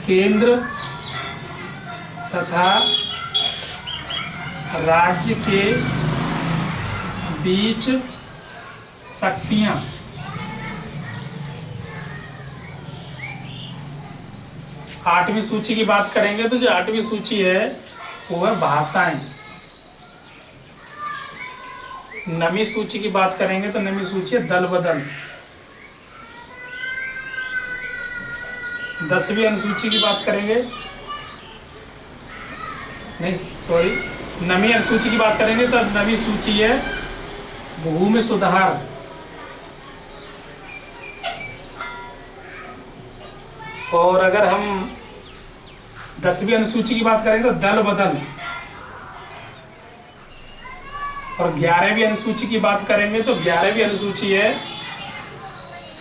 केंद्र तथा राज्य के बीच शक्तियां आठवीं सूची की बात करेंगे तो जो आठवीं सूची है वो है भाषाएं। नवीं सूची की बात करेंगे तो नवीं सूची है दल बदल। 10वीं अनुसूची की बात करेंगे, नहीं सॉरी, नवीं अनुसूची की बात करेंगे तो नवीं सूची है भूमि सुधार। और अगर हम 10वीं अनुसूची की बात करेंगे तो दल बदल। और 11वीं अनुसूची की बात करेंगे तो 11वीं अनुसूची है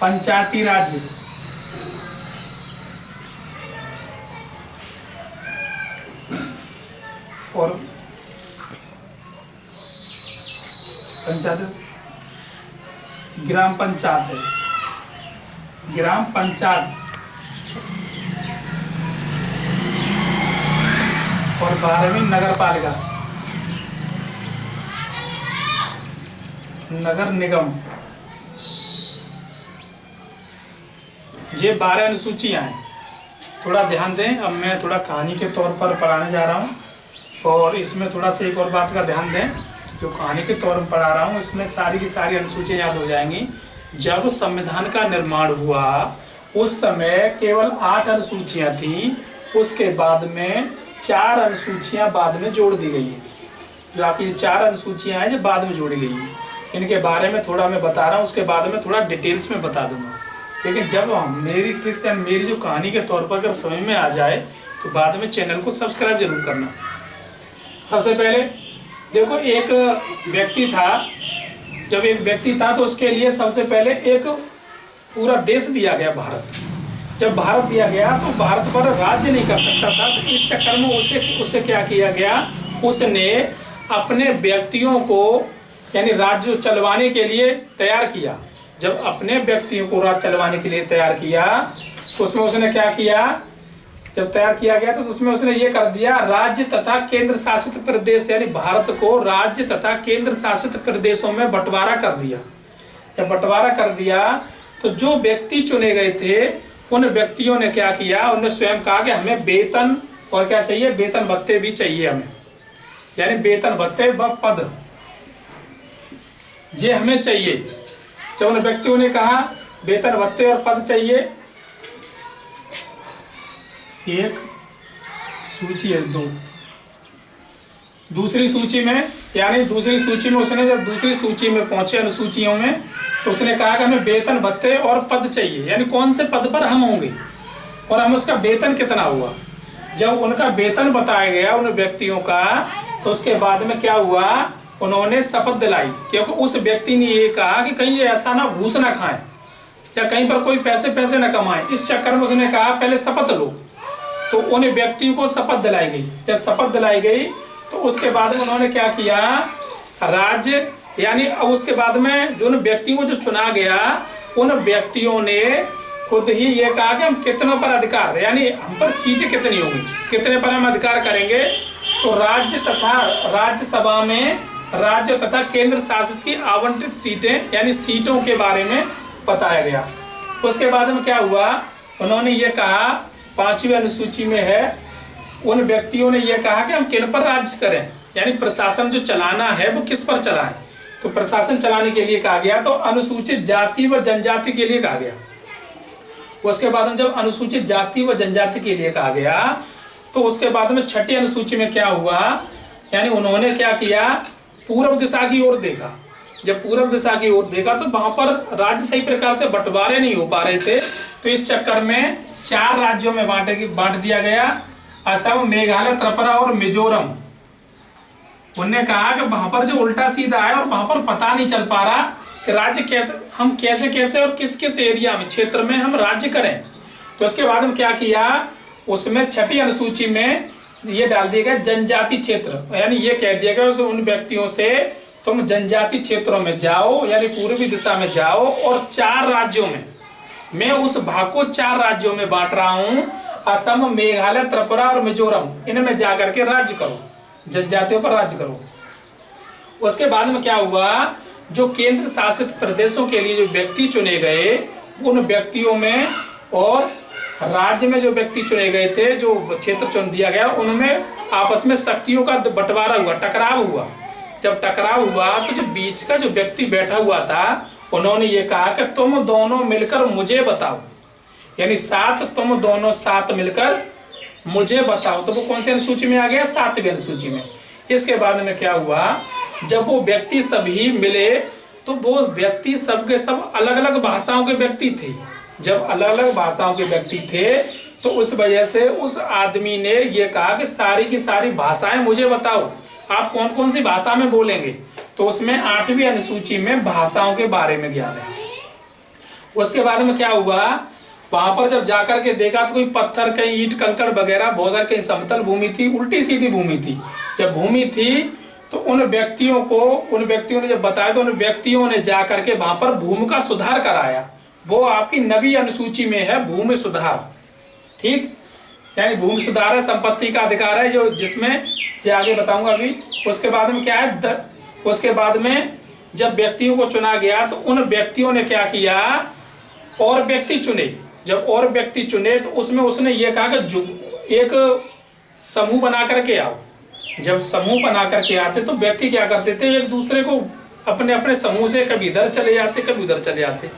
पंचायती राज। और पंचायत ग्राम पंचायत है, ग्राम पंचायत। और 12वीं नगर पालिका, नगर निगम। ये 12 अनुसूचियां हैं। थोड़ा ध्यान दें, अब मैं थोड़ा कहानी के तौर पर पढ़ाने जा रहा हूँ। और इसमें थोड़ा सा एक और बात का ध्यान दें, जो कहानी के तौर पर पढ़ा रहा हूँ इसमें सारी की सारी अनुसूचियां याद हो जाएंगी। जब संविधान का निर्माण हुआ उस समय केवल 8 अनुसूचियां थी। उसके बाद में 4 अनुसूचियां बाद में जोड़ दी गई हैं। जो आपकी 4 अनुसूचियां हैं जो बाद में जोड़ी गई हैं, इनके बारे में थोड़ा मैं बता रहा हूँ, उसके बाद में थोड़ा डिटेल्स में बता दूंगा। लेकिन जब मेरी ट्रिक्स या मेरी जो कहानी के तौर पर अगर समझ में आ जाए तो बाद में चैनल को सब्सक्राइब जरूर करना। सबसे पहले देखो, एक व्यक्ति था। जब एक व्यक्ति था तो उसके लिए सबसे पहले एक पूरा देश दिया गया, भारत। जब भारत दिया गया तो भारत पर राज्य नहीं कर सकता था, तो इस चक्कर में उसे क्या किया गया, उसने अपने व्यक्तियों को यानी राज्य चलवाने के लिए तैयार किया। जब अपने व्यक्तियों को राज्य चलवाने के लिए तैयार किया तो उसमें उसने क्या किया, जब तैयार किया गया तो उसमें उसने ये कर दिया, राज्य तथा केंद्र शासित प्रदेश यानी भारत को राज्य तथा केंद्र शासित प्रदेशों में बंटवारा कर दिया। जब बंटवारा कर दिया तो जो व्यक्ति चुने गए थे उन व्यक्तियों ने क्या किया, उन्होंने स्वयं कहा कि हमें वेतन और क्या चाहिए, वेतन भत्ते भी चाहिए हमें, यानी वेतन भत्ते व पद ये हमें चाहिए। जब उन व्यक्तियों ने कहा वेतन भत्ते और पद चाहिए, एक सूची है, 2 दूसरी सूची में, यानी दूसरी सूची में उसने जब दूसरी सूची में पहुंचे अनुसूचियों में तो उसने कहा कि हमें वेतन भत्ते और पद चाहिए, यानी कौन से पद पर हम होंगे और हम उसका वेतन कितना हुआ। जब उनका वेतन बताया गया उन व्यक्तियों का तो उसके बाद में क्या हुआ, उन्होंने शपथ दिलाई। क्योंकि उस व्यक्ति ने ये कहा कि कहीं ये ऐसा ना घूस ना खाएं या कहीं पर कोई पैसे ना कमाएं, इस चक्कर में उसने कहा पहले शपथ लो। तो उन व्यक्तियों को शपथ दिलाई गई। जब शपथ दिलाई गई तो उसके बाद में उन्होंने क्या किया, राज्य यानी अब उसके बाद में जो उन व्यक्तियों को जो चुना गया उन व्यक्तियों ने खुद ही ये कहा कि हम कितनों पर अधिकार, यानी हम पर सीटें कितनी होंगी, कितने पर हम अधिकार करेंगे। तो राज्य तथा राज्यसभा में राज्य तथा केंद्र शासित की आवंटित सीटें यानी सीटों के बारे में बताया गया। उसके बाद में क्या हुआ, उन्होंने ये कहा 5वीं अनुसूची में है, उन व्यक्तियों ने यह कहा कि हम किन पर राज्य करें, यानी प्रशासन जो चलाना है वो किस पर चलाएं। तो प्रशासन चलाने के लिए कहा गया तो अनुसूचित जाति व जनजाति के लिए कहा गया। उसके बाद में जब अनुसूचित जाति व जनजाति के लिए कहा गया तो उसके बाद में 6ठी अनुसूची में क्या हुआ, यानी उन्होंने क्या किया, पूर्व दिशा की ओर देखा। जब पूर्व दिशा की ओर देखा तो वहां पर राज्य सही प्रकार से बंटवारे नहीं हो पा रहे थे, तो इस चक्कर में 4 राज्यों में बांट दिया गया, असम, मेघालय, त्रिपुरा और मिजोरम। उन्होंने कहा कि वहां पर जो उल्टा सीधा है और वहां पर पता नहीं चल पा रहा कि राज्य कैसे हम कैसे और किस किस एरिया में क्षेत्र में हम राज्य करें। तो उसके बाद हम क्या किया, उसमें 6ठी अनुसूची में ये डाल दिया गया जनजाति क्षेत्र, यानी ये कह दिया गया उन व्यक्तियों से तुम जनजाति क्षेत्रों में जाओ, यानी पूर्वी दिशा में जाओ और 4 राज्यों में, मैं उस भाग को 4 राज्यों में बांट रहा हूं। असम, मेघालय, त्रिपुरा और मिजोरम, इनमें जाकर के राज्य करो, जनजातियों पर राज्य करो। उसके बाद में क्या हुआ, जो केंद्र शासित प्रदेशों के लिए जो व्यक्ति चुने गए, उन व्यक्तियों में और राज्य में जो व्यक्ति चुने गए थे, जो क्षेत्र चुन दिया गया, उनमें आपस में शक्तियों का बंटवारा हुआ, टकराव हुआ। जब टकराव हुआ तो जो बीच का जो व्यक्ति बैठा हुआ था, उन्होंने ये कहा कि तुम दोनों मिलकर मुझे बताओ, यानी सात, तुम दोनों सात मिलकर मुझे बताओ। तो वो कौन सी अनुसूची में आ गया, 7वीं अनुसूची में। इसके बाद में क्या हुआ, जब वो व्यक्ति सभी मिले तो वो व्यक्ति सबके सब अलग अलग भाषाओं के व्यक्ति थे। जब अलग अलग भाषाओं के व्यक्ति थे तो उस वजह से उस आदमी ने ये कहा कि सारी की सारी भाषाएं मुझे बताओ, आप कौन कौन सी भाषा में बोलेंगे। तो उसमें 8वीं अनुसूची में भाषाओं के बारे में ज्ञान है। उसके बाद में क्या हुआ, वहां पर जब जाकर के देखा तो कोई पत्थर, कहीं ईंट कंकड़ वगैरह, बहुत सारी, कहीं समतल भूमि थी, उल्टी सीधी भूमि थी। जब भूमि थी तो उन व्यक्तियों ने जब बताया तो उन व्यक्तियों ने जाकर के वहां पर भूमि का सुधार कराया। वो आपकी 9वीं अनुसूची में है, भूमि सुधार। ठीक, यानी भूमि सुधार है, संपत्ति का अधिकार है, जो जिसमें जो आगे बताऊंगा अभी। उसके बाद में क्या है, उसके बाद में जब व्यक्तियों को चुना गया तो उन व्यक्तियों ने क्या किया, और व्यक्ति चुने। जब और व्यक्ति चुने तो उसमें उसने ये कहा कि एक समूह बना करके आओ। जब समूह बना करके आते तो व्यक्ति क्या करते थे, एक दूसरे को अपने अपने समूह से कभी इधर चले जाते, कभी उधर चले जाते,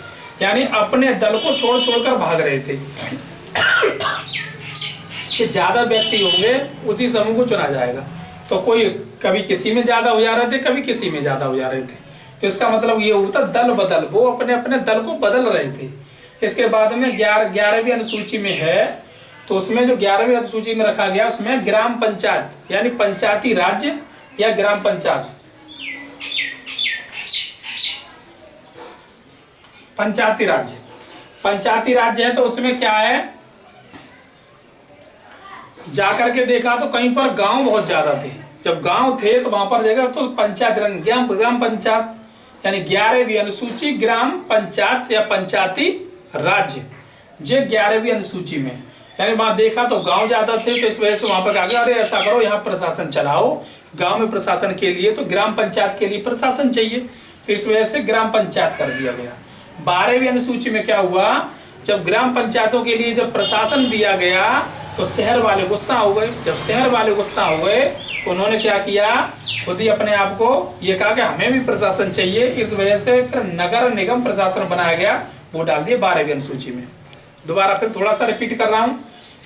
यानी अपने दल को छोड़ छोड़कर भाग रहे थे कि ज्यादा व्यक्ति होंगे उसी समूह को चुना जाएगा। तो कोई कभी किसी में ज्यादा हो जा रहे थे, कभी किसी में ज्यादा हो जा रहे थे। तो इसका मतलब ये होता दल बदल, वो अपने अपने दल को बदल रहे थे। इसके बाद में 11वीं अनुसूची में है, तो उसमें जो 11वीं अनुसूची में रखा गया उसमें ग्राम पंचायत, यानी पंचायती राज्य या ग्राम पंचायत, पंचायती राज्य है। तो उसमें क्या है, जाकर के देखा तो कहीं पर गांव बहुत ज्यादा थे। जब गांव थे तो वहां पर देखा तो पंचायत, ग्राम पंचायत, यानी 11वीं अनुसूची ग्राम पंचायत या पंचायती राज्य, जे 11वीं अनुसूची में। यानी वहां देखा तो गांव ज्यादा थे, तो इस वजह से वहां पर कहा, अरे ऐसा करो, यहाँ प्रशासन चलाओ। गांव में प्रशासन के लिए तो ग्राम पंचायत के लिए प्रशासन चाहिए, तो इस वजह से ग्राम पंचायत कर दिया गया। 12वीं अनुसूची में क्या हुआ, जब ग्राम पंचायतों के लिए जब प्रशासन दिया गया तो शहर वाले गुस्सा हो गए। जब शहर वाले गुस्सा हो गए तो उन्होंने क्या किया, खुद ही अपने आप को ये कहा कि हमें भी प्रशासन चाहिए। इस वजह से फिर नगर निगम प्रशासन बनाया गया, वो डाल दिए 12वीं अनुसूची में। दोबारा फिर थोड़ा सा रिपीट कर रहा हूँ।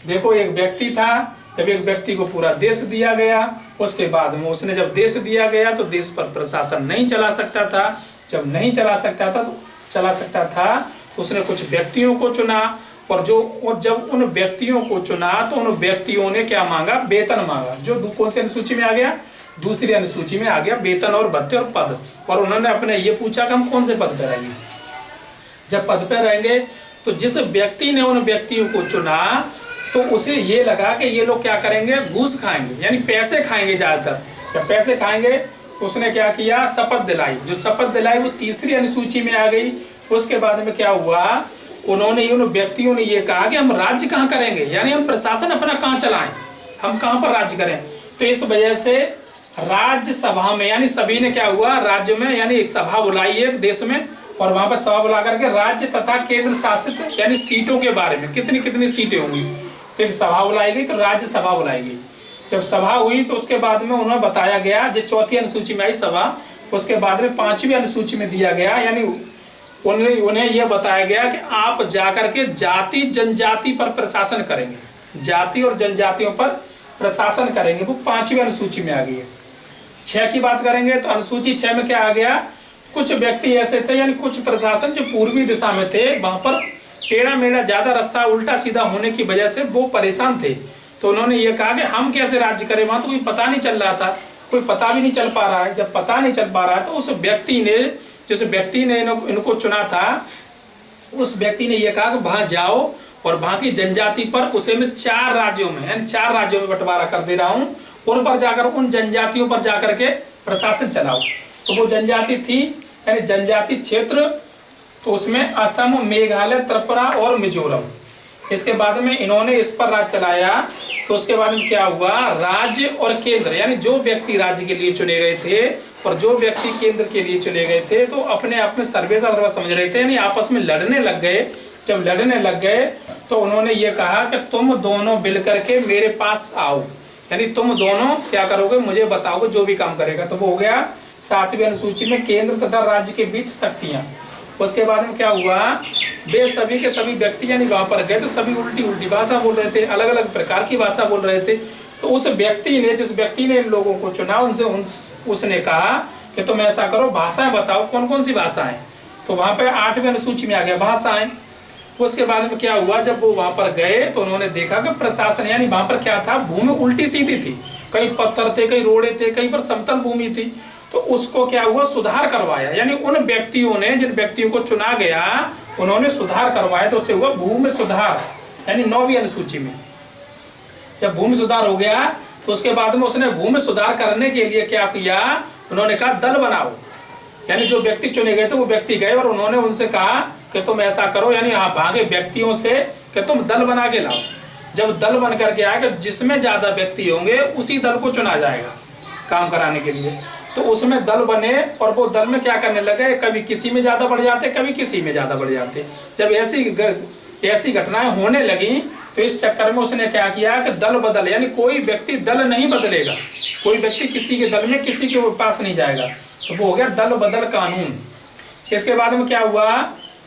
देखो, एक व्यक्ति था, जब एक व्यक्ति को पूरा देश दिया गया, उसके बाद में उसने जब देश दिया गया तो देश पर प्रशासन नहीं चला सकता था। जब नहीं चला सकता था तो उसने कुछ व्यक्तियों को चुना, और जब उन व्यक्तियों को चुना तो उन व्यक्तियों ने क्या मांगा, वेतन मांगा। जो कौन सी अनुसूची में आ गया, दूसरी अनुसूची में आ गया, वेतन और भत्ते और पद। और उन्होंने अपने ये पूछा कि हम कौन से पद पे रहेंगे। जब पद पे रहेंगे तो जिस व्यक्ति ने उन व्यक्तियों को चुना तो उसे ये लगा कि ये लोग क्या करेंगे, घूस खाएंगे, यानी पैसे खाएंगे ज्यादातर। जब पैसे खाएंगे तो उसने क्या किया, शपथ दिलाई। जो शपथ दिलाई वो तीसरी अनुसूची में आ गई। उसके बाद में क्या हुआ, उन व्यक्तियों ने ये कहा कि हम राज्य कहाँ करेंगे, यानी हम प्रशासन अपना कहाँ चलाएं, हम कहाँ पर राज्य करें। तो इस वजह से राज्य सभा में, यानी सभी ने क्या हुआ, राज्य में यानी सभा बुलाई एक देश में, और वहां पर सभा बुला करके राज्य तथा केंद्र शासित यानी सीटों के बारे में कितनी कितनी सीटें होंगी, तो एक सभा बुलाई गई, तो राज्य सभा बुलाई गई। जब सभा हुई तो उसके बाद में उन्हें बताया गया, जो चौथी अनुसूची में आई सभा, उसके बाद में 5वीं अनुसूची में दिया गया, यानी उन्हें यह बताया गया कि आप जाकर के जाति जनजाति पर प्रशासन करेंगे, जाति और जनजातियों पर प्रशासन करेंगे। वो 5वीं अनुसूची में आ गई है। 6 की बात करेंगे तो अनुसूची 6 में क्या आ गया, कुछ व्यक्ति ऐसे थे, यानी कुछ प्रशासन जो पूर्वी दिशा में थे, वहां पर टेढ़ा मेढ़ा ज्यादा रास्ता उल्टा सीधा होने की वजह से वो परेशान थे। तो उन्होंने ये कहा कि हम कैसे राज्य करें, वहां तो कोई पता नहीं चल रहा था, कोई पता भी नहीं चल पा रहा है। जब पता नहीं चल पा रहा है तो उस व्यक्ति ने, जिस व्यक्ति ने इनको चुना था, उस व्यक्ति ने यह कहा कि वहां जाओ और वहां की जनजाति पर, उसे मैं 4 राज्यों में, यानी 4 राज्यों में बंटवारा कर दे रहा हूँ, उन पर जाकर, उन जनजातियों पर जाकर के प्रशासन चलाओ। तो वो जनजाति थी, यानी जनजाति क्षेत्र, तो उसमें असम, मेघालय, त्रिपुरा और मिजोरम, इसके बाद में इन्होंने इस पर राज चलाया। तो उसके बाद में क्या हुआ, राज्य और केंद्र यानी जो व्यक्ति राज्य के लिए चुने गए थे और जो व्यक्ति केंद्र के लिए चुने गए थे तो अपने आप में सर्वेसा समझ रहे थे, यानी आपस में लड़ने लग गए। जब लड़ने लग गए तो उन्होंने ये कहा कि तुम दोनों मिल करके मेरे पास आओ, यानी तुम दोनों क्या करोगे, मुझे बताओगे जो भी काम करेगा। तो वो हो गया 7वीं अनुसूची में केंद्र तथा राज्य के बीच शक्तियां। उसके बाद में क्या हुआ, वे सभी के सभी व्यक्ति यानी वहां पर गए तो सभी उल्टी उल्टी भाषा बोल रहे थे, अलग अलग प्रकार की भाषा बोल रहे थे। तो उस व्यक्ति ने, जिस व्यक्ति ने इन लोगों को चुना, उसने कहा कि तुम ऐसा करो, भाषाएं बताओ, कौन कौन सी भाषाएं। तो वहां पे 8वीं अनुसूची में आ गया भाषाएं। उसके बाद में क्या हुआ, जब वो वहां पर गए तो उन्होंने देखा कि प्रशासन यानी वहां पर क्या था, भूमि उल्टी सीधी थी, कहीं पत्थर थे, कहीं रोड़े थे, कहीं पर समतल भूमि थी। तो उसको क्या हुआ, सुधार करवाया, यानी उन व्यक्तियों ने, जिन व्यक्तियों को चुना गया उन्होंने सुधार करवाया। तो उससे हुआ भूमि सुधार, यानी 9वीं अनुसूची में जब भूमि सुधार हो गया तो उसके बाद में उसने भूमि सुधार करने के लिए क्या किया, उन्होंने कहा दल बनाओ, यानी जो व्यक्ति चुने गए थे वो व्यक्ति गए और उन्होंने उनसे कहा कि तुम ऐसा करो, यानी यहाँ भागे व्यक्तियों से कि तुम दल बना के लाओ। जब दल बन करके आएगा, जिसमें ज्यादा व्यक्ति होंगे उसी दल को चुना जाएगा काम कराने के लिए। तो उसमें दल बने और वो दल में क्या करने लगे, कभी किसी में ज्यादा बढ़ जाते, कभी किसी में ज्यादा बढ़ जाते। जब ऐसी घटनाएं होने लगी तो इस चक्कर में उसने क्या किया कि दल बदल, यानी कोई व्यक्ति दल नहीं बदलेगा, कोई व्यक्ति किसी के दल में किसी के पास नहीं जाएगा। तो वो हो गया दल बदल कानून। इसके बाद में क्या हुआ,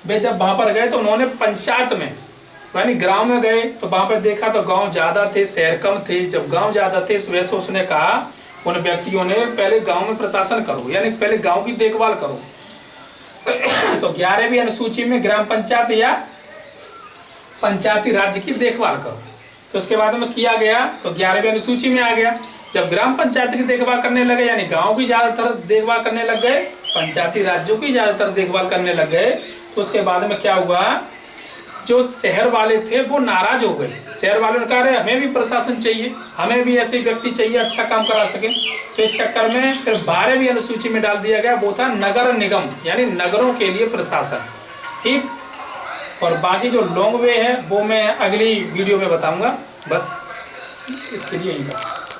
वे जब वहां पर गए तो उन्होंने पंचायत में यानी गांव में गए तो वहां पर देखा तो गांव ज्यादा थे, शहर कम थे। जब गांव ज्यादा थे इस वजह से उसने कहा उन व्यक्तियों ने, पहले गांव में प्रशासन करो, यानी पहले गांव की देखभाल करो। तो 11वीं अनुसूची में ग्राम पंचायत या पंचायती राज्य की देखभाल करो। तो उसके बाद में किया गया तो 11वीं अनुसूची में आ गया। जब ग्राम पंचायत की देखभाल करने लगे, यानी गांव की ज्यादातर देखभाल करने लग गए, पंचायती राज्यों की ज्यादातर देखभाल करने लग गए, तो उसके बाद में क्या हुआ, जो शहर वाले थे वो नाराज हो गए। शहर वालों ने कहा हमें भी प्रशासन चाहिए, हमें भी ऐसे व्यक्ति चाहिए अच्छा काम करा सके। तो इस चक्कर में फिर 12वीं अनुसूची में डाल दिया गया, वो था नगर निगम, यानी नगरों के लिए प्रशासन। ठीक, और बाकी जो लॉन्ग वे है वो मैं अगली वीडियो में बताऊंगा। बस इसके लिए यही था।